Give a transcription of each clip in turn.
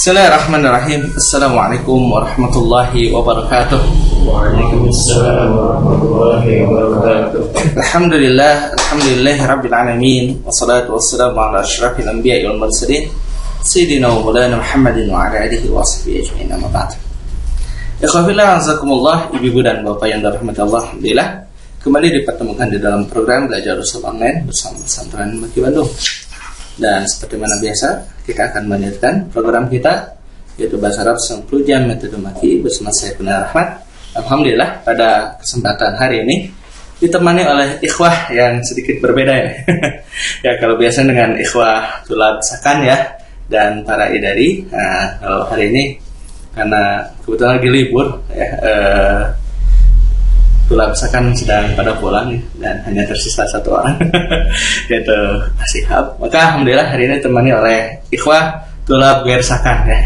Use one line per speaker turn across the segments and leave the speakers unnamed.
Bismillahirrahmanirrahim. Assalamualaikum warahmatullahi wabarakatuh.
Waalaikumsalam warahmatullahi wabarakatuh.
Alhamdulillahi rabbil alamin. Wassalatu wassalamu ala asyrafil anbiya'i wal mursalin Sayyidina wa maulana Muhammadin wa ala alihi wa sahbihi ajma'in, amma ba'd. Ikhwafillah, azakumullah, ibu-ibu dan bapak yang dirahmati Allah, alhamdulillah kembali dipertemukan di dalam program Belajar Usul Online bersama Pesantren Maki Bandung. Dan seperti mana biasa, kita akan melanjutkan program kita, yaitu Bahasa Arab 90 Jam Metode Maki bersama saya Gunawan Rahmat. Alhamdulillah pada kesempatan hari ini ditemani oleh ikhwah yang sedikit berbeda ya. Ya, kalau biasa dengan ikhwah tulab sakan ya, dan para idari. Nah, kalau hari ini karena kebetulan lagi libur ya, tulab sakan sedang pada pulang dan hanya tersisa satu orang yaitu Asihab. Maka alhamdulillah hari ini ditemani oleh ikhwah tulab gair sakan ya.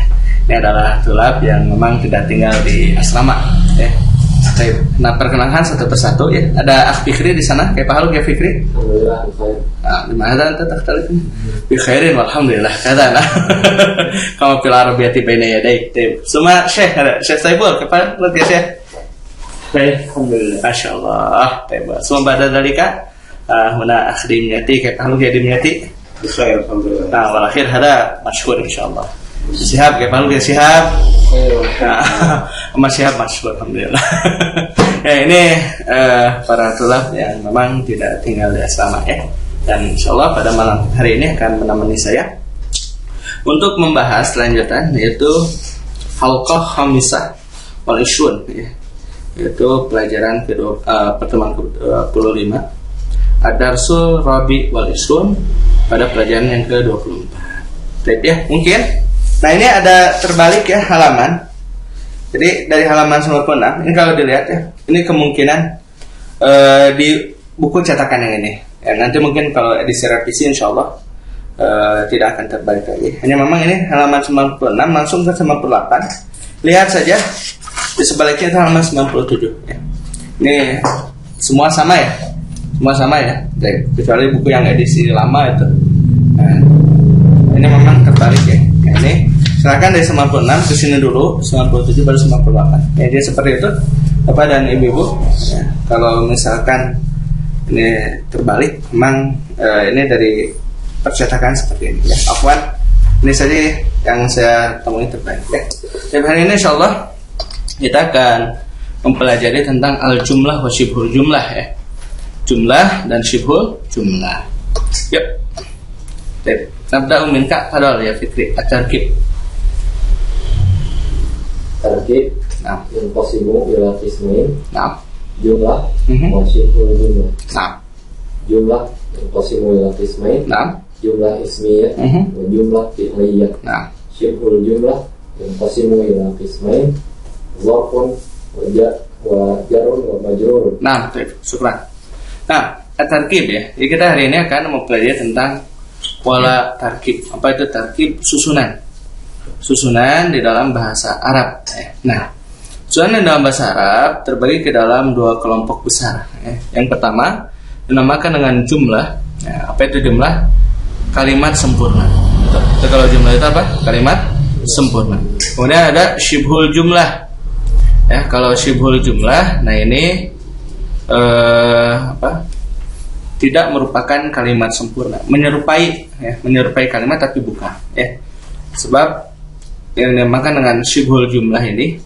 Ini adalah tulab yang memang tidak tinggal di asrama ya. Nah, perkenalkan satu persatu ya. Ada Akh Fikri di sana. Kayak Pak Kayak Fikri?
Alhamdulillah khair.
Nah, di mana anta takhtalif? Bi khairin walhamdulillah. Kata kamu fil arabiyyati baina yaday. Semua Syekh ada. Syekh Saiful, kapan lu ya Syekh? Baik, alhamdulillah. Masyaallah. Baik. Semua pada dalika mana akhdim nyati kayak kalau dia dimnyati.
Khair alhamdulillah.
Nah, wal akhir hada masyhur insyaallah. Sihab kayak kalau dia Sihab. Mas Sihab masyhur alhamdulillah. Ya, ini para tulab yang memang tidak tinggal di asrama ya. Dan insyaallah pada malam hari ini akan menemani saya untuk membahas lanjutan, yaitu halqah khamisah wal 20 ya. Yaitu pelajaran pertemuan ke-25 Ad-Darsul Rabi' wal 20 pada pelajaran yang ke-24. Baik ya, mungkin. Nah, ini ada terbalik ya halaman. Jadi dari halaman 96, ini kalau dilihat ya, ini kemungkinan di buku cetakan yang ini. Ya, nanti mungkin kalau edisi revisi insyaallah tidak akan terbalik lagi. Hanya memang ini halaman 96 langsung ke 98. Lihat saja di sebaliknya itu halaman 97 ya. Ini semua sama ya. Semua sama ya. Kecuali buku yang edisi lama itu. Nah, ini memang terbalik ya. Nah, ini silakan dari 96 ke sini dulu, 97 baru 98. Ya, dia seperti itu Bapak dan Ibu-ibu. Ya, kalau misalkan ini terbalik, memang ini dari percetakan seperti ini ya. Afwan, ini saja yang saya temui terbalik ya. Dan hari ini insyaallah kita akan mempelajari tentang al-jumlah wa syibhul jumlah ya. Jumlah dan syibhul jumlah. Yuk. Baik, nabda'u minka padahal ya Fikri, at-tarkib.
Tarkib.
Nah,
Yanqasimu ila qismain.
nah.
Jumlah wa syibhul jumlah.
Nah.
Jumlah yanqasimu ila qismain.
Nah.
Jumlah ismiyah wa jumlah fi'liyah.
Nah.
Syibhul jumlah yanqasimu ila qismain. Zarfun wa jarun wa majrurun.
Nah, baik, syukran. Nah, at-tarkib ya. Jadi kita hari ini akan mempelajari tentang pola tarkib. Apa itu tarkib? Susunan. Susunan di dalam bahasa Arab. Nah, susunan dalam bahasa Arab terbagi ke dalam dua kelompok besar. Yang pertama dinamakan dengan jumlah. Nah, apa itu jumlah? Kalimat sempurna. Itu kalau jumlah itu apa? Kalimat sempurna. Kemudian ada syibhul jumlah. Ya, kalau syibhul jumlah, nah ini tidak merupakan kalimat sempurna, menyerupai ya, menyerupai kalimat tapi bukan ya. Sebab yang dinamakan dengan syibhul jumlah ini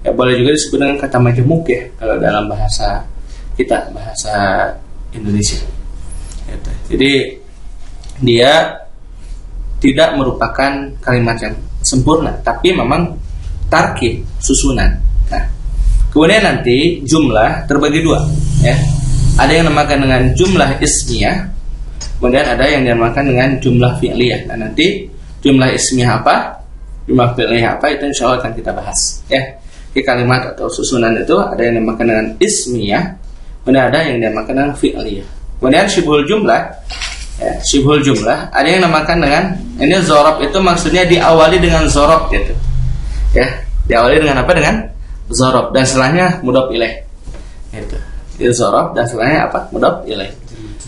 ya boleh juga disebut dengan kata majemuk ya kalau dalam bahasa kita, bahasa Indonesia gitu. Jadi dia tidak merupakan kalimat yang sempurna tapi memang tarkib, susunan. Nah, kemudian nanti jumlah terbagi dua ya. Ada yang dinamakan dengan jumlah ismiyah, kemudian ada yang dinamakan dengan jumlah fi'liyah. Nah, nanti jumlah ismiyah apa, jumlah fi'liyah apa, itu insyaallah akan kita bahas ya. Di kalimat atau susunan itu ada yang dinamakan dengan ismiyah, kemudian ada yang dinamakan dengan fi'liyah. Kemudian syibhul jumlah ya, syibhul jumlah ada yang dinamakan dengan, ini zorob itu maksudnya diawali dengan zorob gitu ya. Diawali dengan apa? Dengan zorob dan setelahnya mudhof ilaih gitu. Itu zorob dan setelahnya apa? Mudhof ilaih.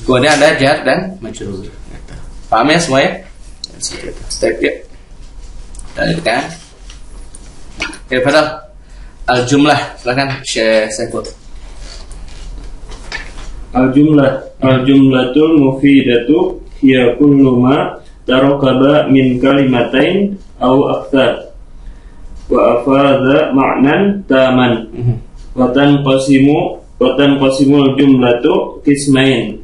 Kemudian ada jar dan majrur gitu. Paham ya semua ya? Step ya. Kan? Oke, padahal al-jumlah, silakan Syekh Saiful.
Al-jumlatul mufidatu hiya kullu ma tarakaba min kalimatain aw aktsar wa afadha ma'nan taman wa tanqasimul jumlatu qismain.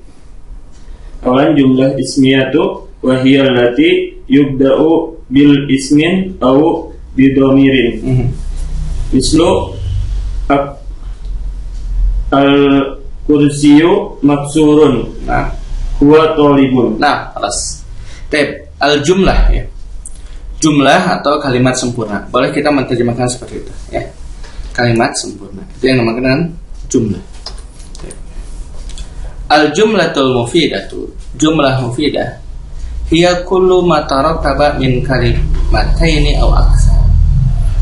Awalan jumlah ismiyatu wa hiya allati yubda'u bil ismin aw bidhamirin. Mislu al-kursiyu maksurun.
Nah,
huwa talibun.
nah, alas. Al-jumlah ya. Jumlah atau kalimat sempurna. Boleh kita menerjemahkan seperti itu ya. Kalimat sempurna. Itu yang dinamakan dengan jumlah. Al-jumlatul mufidatu. Jumlah mufidah hiya kullu ma tarakkaba min kalimataini aw aktsar.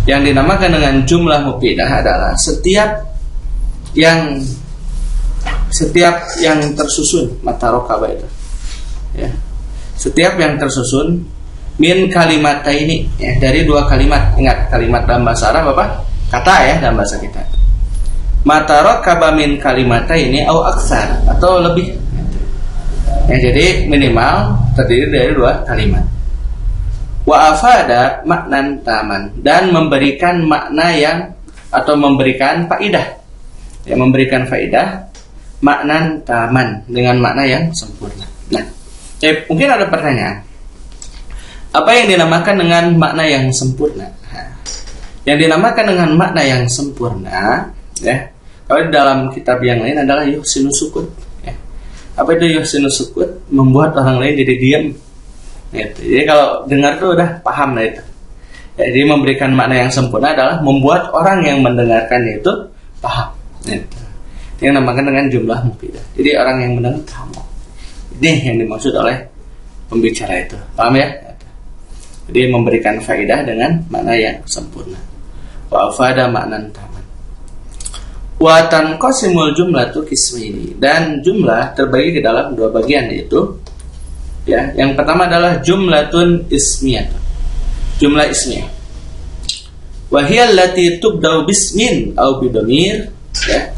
Yang dinamakan dengan jumlah mufidah adalah setiap yang tersusun, matarokkaba itu ya. Setiap yang tersusun min kalimataini ya, dari dua kalimat. Ingat, kalimat dalam bahasa Arab apa? Kata ya dalam bahasa kita. Matarokkaba min kalimataini aw aktsar, atau lebih. Ya, jadi minimal terdiri dari dua kalimat. Wa afada maknan taman, dan memberikan makna yang atau memberikan faidah. Ya, memberikan faidah maknan taman, dengan makna yang sempurna. Nah, mungkin ada pertanyaan. Apa yang dinamakan dengan makna yang sempurna? Nah, yang dinamakan dengan makna yang sempurna ya, kalau di dalam kitab yang lain adalah yuhsinus sukut. Apa itu yuhsinus sukut? Membuat orang lain jadi diam. Gitu. Jadi kalau dengar tuh udah paham lah itu. Jadi memberikan makna yang sempurna adalah membuat orang yang mendengarkannya itu paham. Gitu. Yang dinamakan dengan jumlah mufidah. Jadi orang yang mendengar paham. Ini yang dimaksud oleh pembicara itu. Paham ya? Jadi memberikan faedah dengan makna yang sempurna. Wa afada maknan taman. Wa tanqasimul jumlatu qismaini, dan jumlah terbagi ke dalam dua bagian, yaitu ya, yang pertama adalah jumlatun ismiyah. Jumlah ismiyah. Wa hiya allati tubda'u bismin aw bidhamir ya.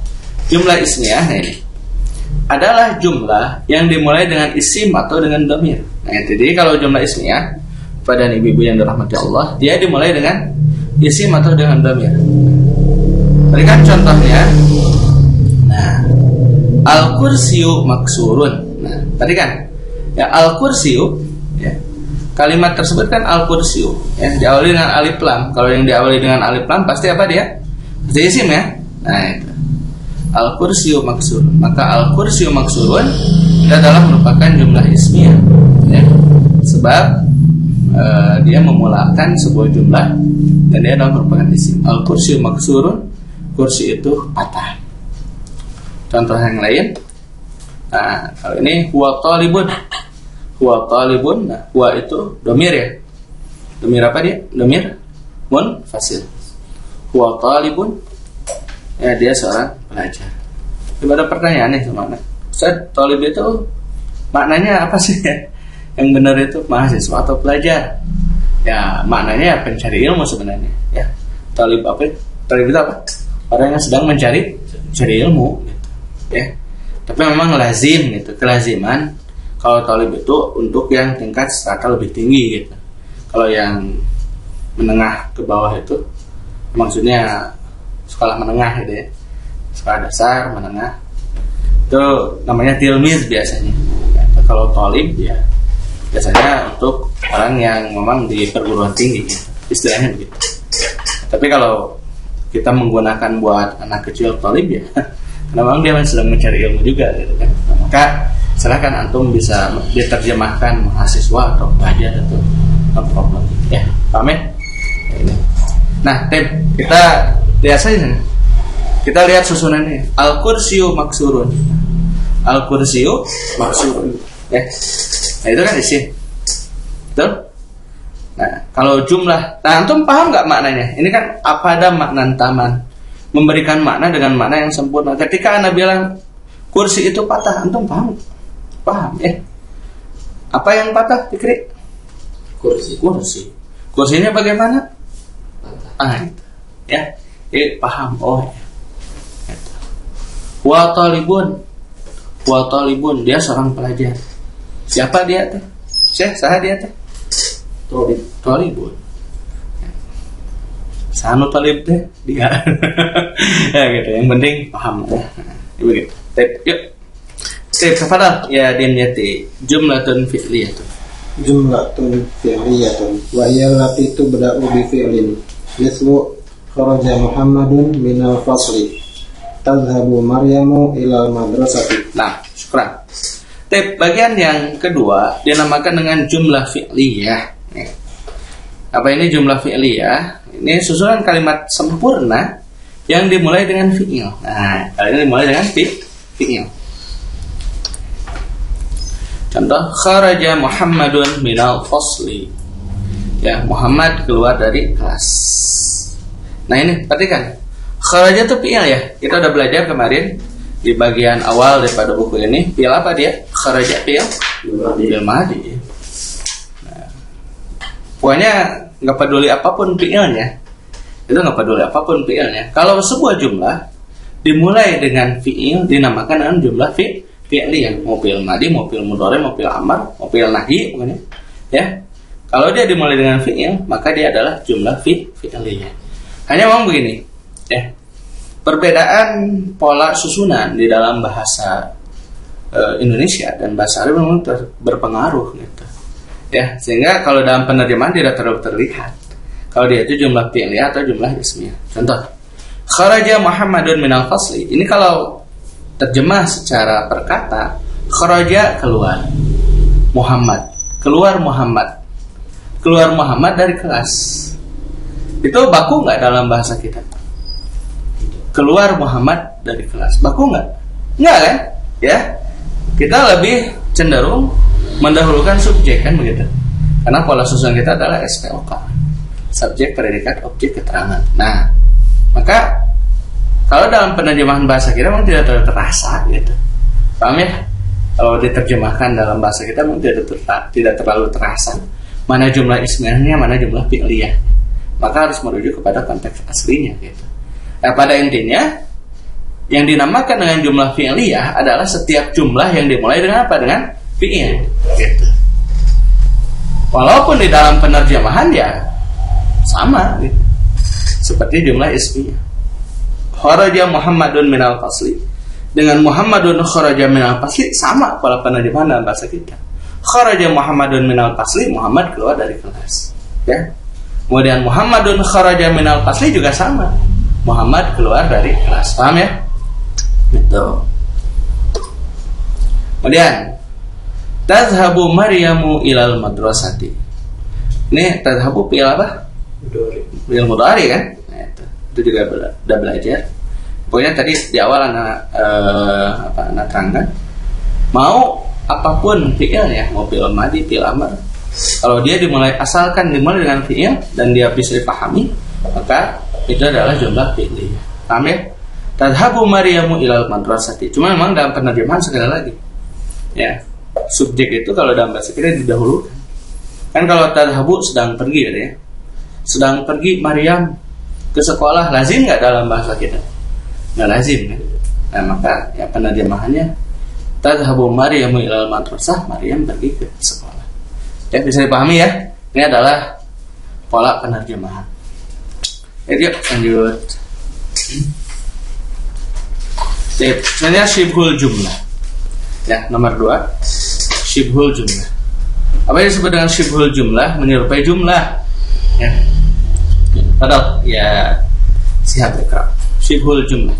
Jumlah ismiyah ini adalah jumlah yang dimulai dengan isim atau dengan dhamir. Nah, jadi kalau jumlah ismiyah pada ibu-ibu yang dirahmati Allah, dia dimulai dengan isim atau dengan dhamir. Berikan contohnya. Nah, al-kursiyu maksurun. Nah, tadi kan ya, al-kursiyu ya, kalimat tersebut kan al-kursiyu ya, diawali dengan alif lam. Kalau yang diawali dengan alif lam pasti apa dia? Pasti isim ya. Nah, itu al-kursiyu maksurun. Maka al-kursiyu maksurun itu adalah merupakan jumlah ismiyah ya. Sebab dia memulakan sebuah jumlah dan dia adalah merupakan isim. Al-kursiyu maksurun, kursi itu patah. Contoh yang lain. Nah, kalau ini huwa talibun. Huwa talibun. Nah, huwa itu dhamir ya. Dhamir apa dia? Dhamir munfasil. Huwa talibun. Ya, dia seorang pelajar. Coba ada pertanyaan nih sama anak. Ustaz, talib itu maknanya apa sih ya? Yang benar itu mahasiswa atau pelajar? Ya, maknanya ya pencari ilmu sebenarnya. Ya, talib apa? Talib itu apa? Orang yang sedang mencari ilmu gitu, ya. Tapi memang lazim gitu, kelaziman kalau talib itu untuk yang tingkat strata lebih tinggi gitu. Kalau yang menengah ke bawah itu maksudnya sekolah menengah gitu ya. Sekolah dasar, menengah. Itu namanya tilmiz biasanya. Ya, kalau talib ya biasanya untuk orang yang memang di perguruan tinggi gitu. Istilahnya begitu. Tapi kalau kita menggunakan buat anak kecil talib ya, karena memang dia sedang mencari ilmu juga gitu kan. Nah, maka silakan antum bisa diterjemahkan mahasiswa atau pelajar, itu no problem ya. Paham ya? Ini. Nah, kita lihat saja. Kita lihat susunannya. Al-kursiyu maksurun. Al-kursiyu maksurun ya. Nah, itu kan isi. Betul? Nah, kalau jumlah, nah antum paham nggak maknanya? Ini kan apa ada makna taman, memberikan makna dengan makna yang sempurna. Ketika Anda bilang kursi itu patah, antum paham? Paham ya? Apa yang patah, Fikri?
Kursi.
Kursinya bagaimana? Itu. Ya. Paham. Oh ya. Gitu. Wa talibun, dia seorang pelajar. Siapa dia teh? Syekh, saha dia teh? Talibun. Sanu talib teh dia. Ya gitu. Yang penting paham ya. Begitu. Yuk. Tafadhal ya dimyati jumlatun fi'liyatun.
Jumlatun fi'liyatun wa hiya allati tubda'u bi fi'lin. Mislu kharaja Muhammadun minal fasli. Tadhhabu Maryamu ilal madrasati.
Nah, syukran. Bagian yang kedua dinamakan dengan jumlah fi'liyah. Apa ini jumlah fi'liyah? Ini susunan kalimat sempurna yang dimulai dengan fi'il. Nah, kali ini dimulai dengan fi'il. Contoh, kharaja Muhammadun minal fasli. Ya, Muhammad keluar dari kelas. Nah ini, perhatikan. Kharaja itu fi'il ya. Kita udah belajar kemarin di bagian awal daripada buku ini. Fi'il apa dia? Kharaja fi'il madhi. Nah, pokoknya nggak peduli apapun fi'ilnya. Itu nggak peduli apapun fi'ilnya. Kalau sebuah jumlah dimulai dengan fi'il dinamakan dengan jumlah fi'liyah. Mau fi'il madhi, mau fi'il mudhari, mau fi'il amar, mau fi'il nahi, pokoknya. Ya. Kalau dia dimulai dengan fi'il, maka dia adalah jumlah fi'liyah. Hanya memang begini, ya. Perbedaan pola susunan di dalam bahasa Indonesia dan bahasa Arab memang berpengaruh gitu. Ya, sehingga kalau dalam penerjemahan tidak terlalu terlihat kalau dia itu jumlah fi'liyah atau jumlah ismiyah. Contoh, kharaja Muhammadun minal fasli. Ini kalau terjemah secara perkata, kharaja keluar Muhammad. Keluar Muhammad dari kelas. Itu baku nggak dalam bahasa kita? Keluar Muhammad dari kelas. Baku nggak? Nggak kan? Ya. Kita lebih cenderung mendahulukan subjek kan begitu. Karena pola susunan kita adalah SPOK. Subjek, predikat, objek, keterangan. Nah, maka kalau dalam penerjemahan bahasa kita memang tidak terlalu terasa gitu. Paham ya? Kalau diterjemahkan dalam bahasa kita memang tidak terlalu terasa mana jumlah ismiyahnya, mana jumlah fi'liyah. Maka harus merujuk kepada konteks aslinya gitu. Nah, pada intinya yang dinamakan dengan jumlah fi'liyah adalah setiap jumlah yang dimulai dengan apa? Dengan fi'il gitu. Walaupun di dalam penerjemahan ya sama gitu. Seperti jumlah ismiyah. Kharaja Muhammadun minal fasli. Dengan Muhammadun kharaja minal fasli sama pola penerjemahan dalam bahasa kita. Kharaja Muhammadun minal fasli, Muhammad keluar dari kelas. Ya. Kemudian Muhammadun kharaja minal fasli juga sama. Muhammad keluar dari kelas. Paham ya? Gitu. Kemudian tadhhabu Maryamu ilal madrasati. Ini tadhhabu fi'il apa? Fi'il mudhari kan? Nah, itu juga udah belajar. Pokoknya tadi di awal anak terangkan. Mau apapun fi'il ya, mau fi'il madhi, fi'il amr. Kalau dia asalkan dimulai dengan fi'il dan dia bisa dipahami, maka itu adalah jumlah fi'liyah. Paham ya? Tadhhabu Maryamu ilal madrasati. Cuma memang dalam penerjemahan sekali lagi. Ya, subjek itu kalau dalam bahasa kita didahulukan. Kan kalau tadhhabu sedang pergi ya. Sedang pergi Maryam ke sekolah, lazim nggak dalam bahasa kita? Nggak lazim kan? Nah, maka ya penerjemahannya tadhhabu Maryamu ilal madrasah, Maryam pergi ke sekolah. Ya, bisa dipahami ya. Ini adalah pola penerjemahan. Yuk lanjut. Sebenarnya syibhul jumlah. Ya, nomor 2. Syibhul jumlah. Apa yang disebut dengan syibhul jumlah? Menyerupai jumlah. Ya. Padahal ya siap ikra. Syibhul jumlah.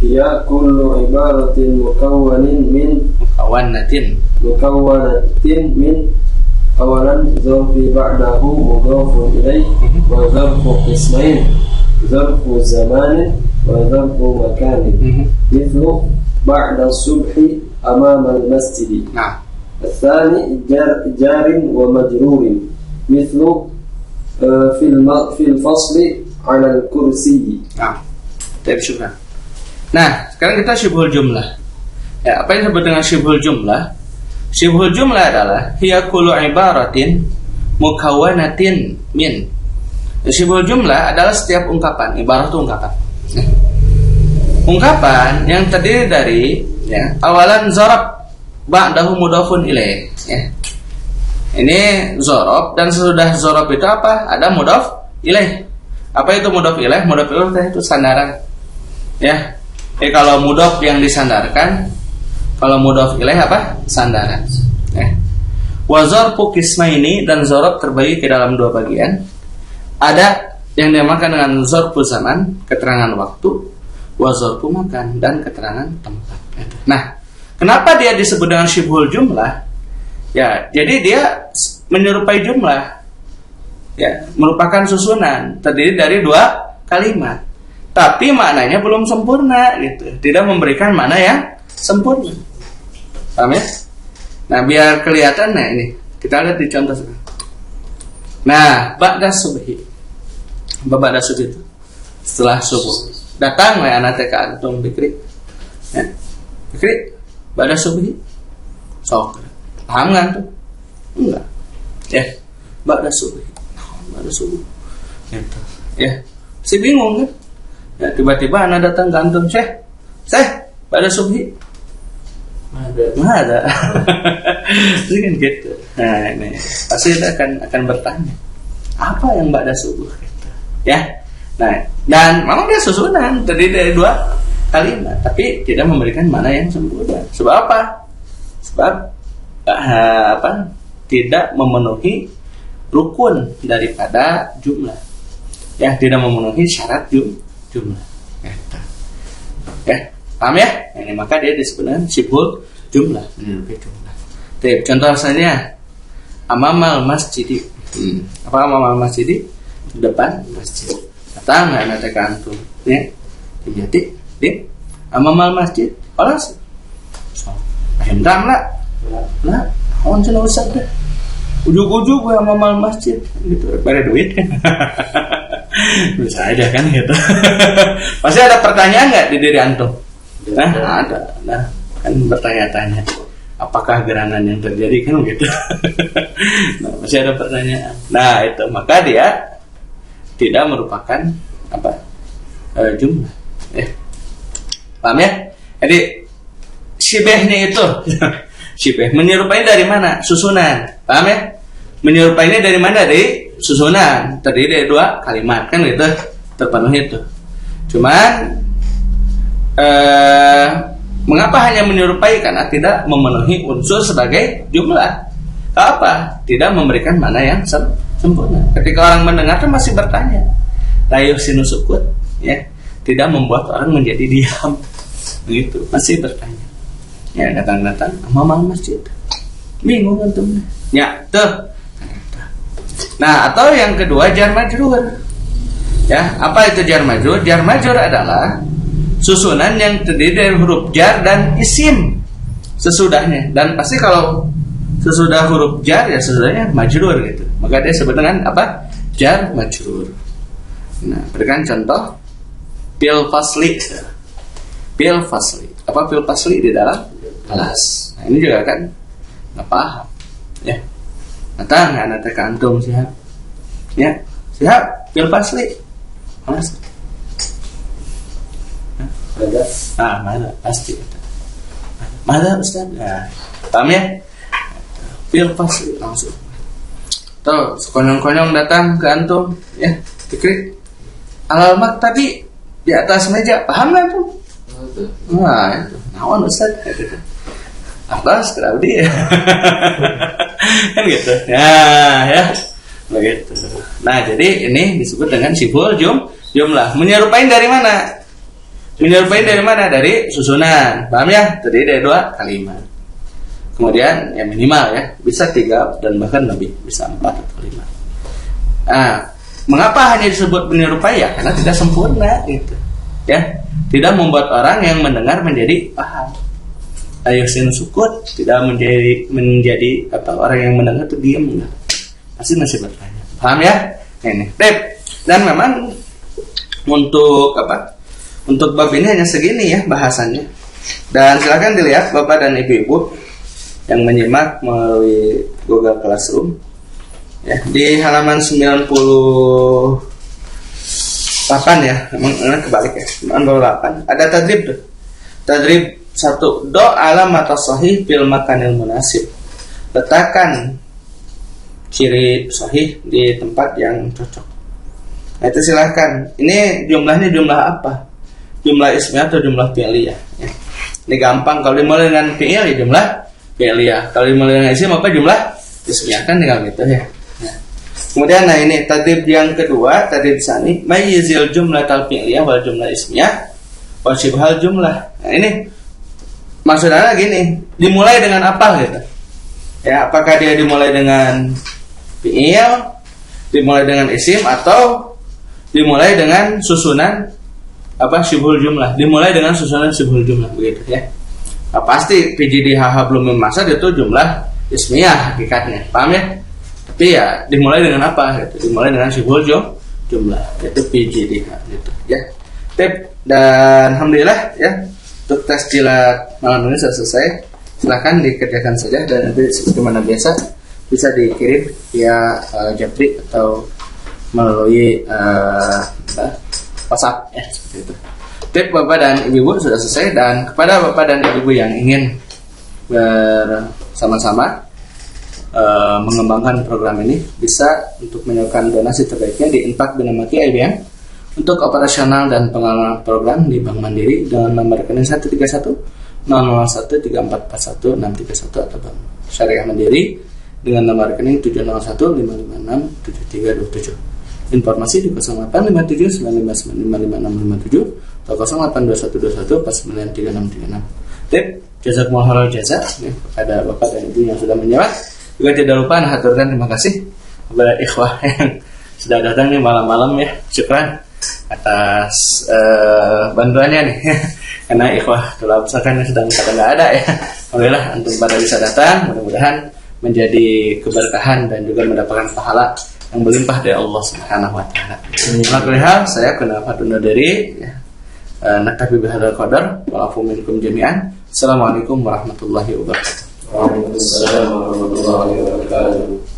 Ya kullu ibaratin mukawwanatin min awalan zarfi ba'dahu mudhafun ilaih wa zarfu qismain zarfu zamanin wa zarfu makanin mithlu ba'da subhi amama al-masjid.
Nah,
الثاني جار ومجرور مثل في الفصل على الكرسي.
Nah, syukur. Nah, sekarang kita syibhul jumlah. Ya, apa yang disebut dengan syibhul jumlah? Syibhul jumlah adalah hiya kullu ibaratin mukawwanatin min. Syibhul jumlah adalah setiap ungkapan, ibarat itu ungkapan. Ungkapan yang terdiri dari awalan zarab ba'dahu mudhafun ilaih. Ini zorob, dan sesudah zorob itu apa? Ada mudhaf ilaih. Apa itu mudhaf ilaih? Mudhaf ilaih itu sandaran. Kalau mudhaf yang disandarkan, kalau mudhaf ilaih apa? Sandaran. Wa zarfu qismaini, dan zorob terbagi ke dalam dua bagian. Ada yang dinamakan dengan zarfu zaman, keterangan waktu, wa zarfu makan, dan keterangan tempat. Nah, kenapa dia disebut dengan syibhul jumlah? Jadi dia menyerupai jumlah. Merupakan susunan terdiri dari dua kalimat. Tapi maknanya belum sempurna gitu. Tidak memberikan makna yang sempurna. Paham ya? Nah, biar kelihatan, nah ini kita lihat di contoh sekarang. Nah, ba'da subhi. Ba'da subhi itu setelah subuh. Datang wa ana teka antum bikri. Bikri ba'da subhi. Sok. Paham kan tuh? Enggak. Ba'da subhi. Ba'da subuh. Gitu. Si bingung kan? Tiba-tiba ana datang ke antum, Syekh, ba'da subhi. Ada. Itu kan gitu. Nah, ini pasti akan bertanya, apa yang ba'da subuh gitu. Nah, dan memang dia susunan terdiri dari dua kalimat, tapi tidak memberikan mana yang sempurna. Sebab apa? Sebab tidak memenuhi rukun daripada jumlah. Tidak memenuhi syarat jumlah. Paham ya? Ini maka dia disebut dengan syibhul jumlah. Contoh saja amamal masjid. Apa amamal masjid? Depan masjid. Datang anak antum. Jadi di amamal masjid. Olas. Hendam lah. Nah, on cenah usah deh. Ujug-ujug gue amamal masjid gitu. Bare duit kan. Bisa aja kan gitu. Pasti ada pertanyaan enggak di diri antum? Ada. Nah, kan bertanya-tanya, apakah gerangan yang terjadi kan gitu. Nah, masih ada pertanyaan. Nah, itu maka dia tidak merupakan jumlah. Paham ya? Jadi syibhnya itu syibh menyerupai dari mana? Susunan. Paham ya? Menyerupainya dari mana? Dari susunan. Terdiri dari dua kalimat kan gitu. Terpenuhi itu. Cuman mengapa hanya menyerupai? Karena tidak memenuhi unsur sebagai jumlah. Apa? Tidak memberikan mana yang sempurna. Ketika orang mendengar kan masih bertanya. Layuh sinusukut, tidak membuat orang menjadi diam. Begitu, masih bertanya. Datang-datang amamal masjid. Bingung antum. Tuh. Nah, atau yang kedua jar majrur. Apa itu jar majrur? Jar majrur adalah susunan yang terdiri dari huruf jar dan isim sesudahnya. Dan pasti kalau sesudah huruf jar sesudahnya majrur gitu. Maka dia sebut dengan apa? Jar majrur. Nah, berikan contoh fil fasli. Fil fasli. Apa fil fasli di dalam kelas? Nah, ini juga kan nggak paham. Datang anak teka antum siap. Siap fil fasli. Mas. Mana pasti. Mana Ustaz? Paham ya? Fil fasli langsung. Tuh, sekonyong-konyong datang ke antum, dikrik. Alal maktabi di atas meja, paham nggak tuh? Nah, itu. Naon Ustaz? Atas kenapa dia? Kan gitu. Begitu. Nah, jadi ini disebut dengan syibhul jumlah. Menyerupai dari mana? Menyerupai dari mana? Dari susunan. Paham ya? Terdiri dari dua kalimat. Kemudian yang minimal bisa 3 dan bahkan lebih, bisa 4 atau 5. Nah, mengapa hanya disebut menyerupai? Karena tidak sempurna gitu. Tidak membuat orang yang mendengar menjadi paham. Ayusin sukut tidak menjadi orang yang mendengar itu diam enggak. Pasti masih bertanya. Paham ya? Ini. Dan memang untuk untuk bab ini hanya segini bahasannya. Dan silakan dilihat Bapak dan Ibu-ibu yang menyimak melalui Google Classroom. Ya, di halaman 98 ya, memang kebalik ya. 98 ada tadrib tuh. Tadrib 1, do alamat sahih fil makanil munasib. Letakkan ciri sahih di tempat yang cocok. Nah, itu silahkan. Ini jumlahnya jumlah apa? Jumlah ismiyah atau jumlah fi'liyah ya. Ini gampang, kalau dimulai dengan fi'il ya jumlah fi'liyah. Kalau dimulai dengan isim apa jumlah ismiyah, kan tinggal gitu ya. Nah, kemudian ini tadrib yang kedua, tadrib tsani, mayyizil jumlatal fi'liyah wal jumlah ismiyah wa syibhal jumlah. Nah, ini maksudnya gini, dimulai dengan apa gitu. Ya, apakah dia dimulai dengan fi'il, dimulai dengan isim, atau dimulai dengan susunan syibhul jumlah, dimulai dengan susunan syibhul jumlah begitu ya. Nah, pasti PJDHH belum memasad itu jumlah ismiyah hakikatnya, paham ya? Tapi ya dimulai dengan apa gitu? Dimulai dengan syibhul jumlah, yaitu PJDH gitu ya. Dan alhamdulillah ya, untuk tes jilat malam ini sudah selesai. Silahkan dikerjakan saja, dan nanti sebagaimana biasa bisa dikirim via Japri atau melalui WhatsApp ya, seperti itu. Tip Bapak dan Ibu sudah selesai, dan kepada Bapak dan Ibu yang ingin bersama-sama mengembangkan program ini, bisa untuk menyalurkan donasi terbaiknya di Infak Bina Maki IBM untuk operasional dan pengelolaan program di Bank Mandiri dengan nomor rekening 131 001 3441 631 atau Bank Syariah Mandiri dengan nomor rekening 701 556 7327. Informasi di 0857 9595557 atau 082121 493636. Tip jazakumullah khairal jazak ya, kepada Bapak dan Ibu yang sudah menyimak. Juga tidak lupa haturkan terima kasih kepada ikhwah yang sudah datang nih malam-malam ya. Syukran atas bantuannya nih. Karena ikhwah telah pesantren sedang pada nggak ada ya. Alhamdulillah antum pada bisa datang, mudah-mudahan menjadi keberkahan dan juga mendapatkan pahala yang berlimpah dari Allah Subhanahu wa taala. Alhamdulillah saya kena undur diri ya. Naktafi bihadzal qadar wa afu minkum jami'an. Assalamualaikum warahmatullahi wabarakatuh.
Waalaikumsalam warahmatullahi wabarakatuh.